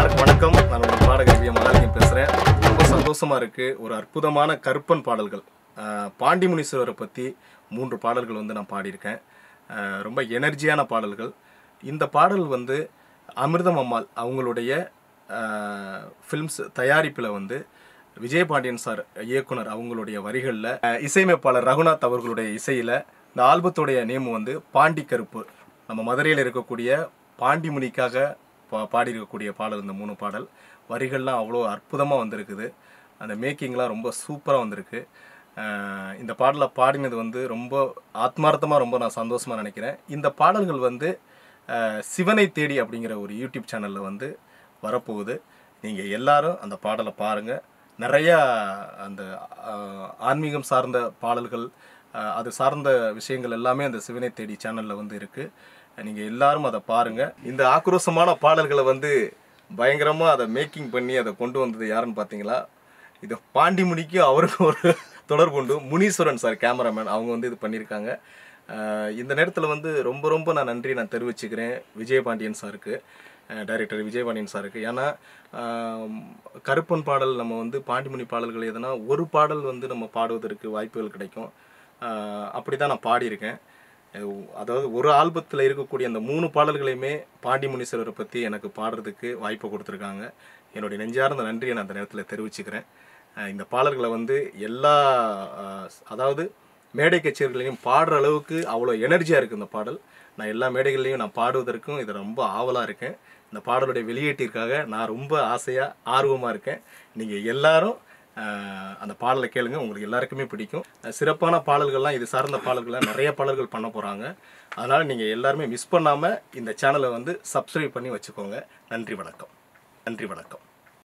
எல்லாருக்கும் வணக்கம். நான் உங்கள் பாடகர் மகாலிங்கம் பேசுகிறேன். ரொம்ப சந்தோஷமாக இருக்குது. ஒரு அற்புதமான கருப்பன் பாடல்கள், பாண்டி முனீஸ்வரரை பற்றி 3 பாடல்கள் வந்து நான் பாடியிருக்கேன். ரொம்ப எனர்ஜியான பாடல்கள். இந்த பாடல் வந்து அமிர்தம் அம்மாள் அவங்களுடைய ஃபிலிம்ஸ் தயாரிப்பில் வந்து விஜயபாண்டியன் சார் இயக்குனர் அவங்களுடைய வரிகளில், இசையமைப்பாளர் ரகுநாத் அவர்களுடைய இசையில் இந்த ஆல்பத்துடைய நேம் வந்து பாண்டி கருப்பு. நம்ம மதுரையில் இருக்கக்கூடிய பாண்டி முனிக்காக பாடியிருக்கக்கூடிய பாடல் இந்த 3 பாடல். வரிகள்லாம் அவ்வளோ அற்புதமாக வந்திருக்குது. அந்த மேக்கிங்லாம் ரொம்ப சூப்பராக வந்திருக்கு. இந்த பாடலை பாடினது வந்து ரொம்ப ஆத்மார்த்தமாக ரொம்ப நான் சந்தோஷமாக நினைக்கிறேன். இந்த பாடல்கள் வந்து சிவனை தேடி அப்படிங்கிற ஒரு யூடியூப் சேனலில் வந்து வரப்போகுது. நீங்கள் எல்லாரும் அந்த பாடலை பாருங்கள். நிறையா அந்த ஆன்மீகம் சார்ந்த பாடல்கள், அது சார்ந்த விஷயங்கள் எல்லாமே அந்த சிவனை தேடி சேனலில் வந்து இருக்குது. நீங்கள் எல்லாரும் அதை பாருங்கள். இந்த ஆக்ரோஷமான பாடல்களை வந்து பயங்கரமாக அதை மேக்கிங் பண்ணி அதை கொண்டு வந்தது யாருன்னு பார்த்தீங்களா? இது பாண்டி முனிக்கு அவருக்கு ஒரு தொடர்பு உண்டு. முனீஸ்வரன் சார் கேமராமேன், அவங்க வந்து இது பண்ணியிருக்காங்க. இந்த நேரத்தில் வந்து ரொம்ப நான் நன்றி நான் தெரிவிச்சுக்கிறேன் விஜயபாண்டியன் சாருக்கு, டைரக்டர் விஜயபாண்டியன் சாருக்கு. ஏன்னா கருப்பன் பாடல் நம்ம வந்து பாண்டிமுனி பாடல்கள் எதனா ஒரு பாடல் வந்து நம்ம பாடுவதற்கு வாய்ப்புகள் கிடைக்கும். அப்படி தான் நான் பாடியிருக்கேன். அதாவது ஒரு ஆல்பத்தில் இருக்கக்கூடிய அந்த 3 பாடல்களையுமே பாண்டி முனீஸ்வரரை பற்றி எனக்கு பாடுறதுக்கு வாய்ப்பு கொடுத்துருக்காங்க. என்னுடைய நெஞ்சார்ந்த நன்றியை நான் அந்த நேரத்தில் தெரிவிச்சுக்கிறேன். இந்த பாடல்களை வந்து எல்லா அதாவது மேடை கச்சேரிகளையும் பாடுற அளவுக்கு அவ்வளோ எனர்ஜியாக இருக்குது இந்த பாடல். நான் எல்லா மேடைகள்லையும் நான் பாடுவதற்கும் இதை ரொம்ப ஆவலாக இருக்கேன். இந்த பாடலுடைய வெளியீட்டிற்காக நான் ரொம்ப ஆசையாக ஆர்வமாக இருக்கேன். நீங்கள் எல்லாரும் அந்த பாடலை கேளுங்க, உங்களுக்கு எல்லாருக்குமே பிடிக்கும். சிறப்பான பாடல்கள்லாம், இது சார்ந்த பாடல்கள்லாம் நிறைய பாடல்கள் பண்ண போகிறாங்க. அதனால் நீங்கள் எல்லாருமே மிஸ் பண்ணாமல் இந்த சேனலை வந்து சப்ஸ்கிரைப் பண்ணி வச்சுக்கோங்க. நன்றி வணக்கம்.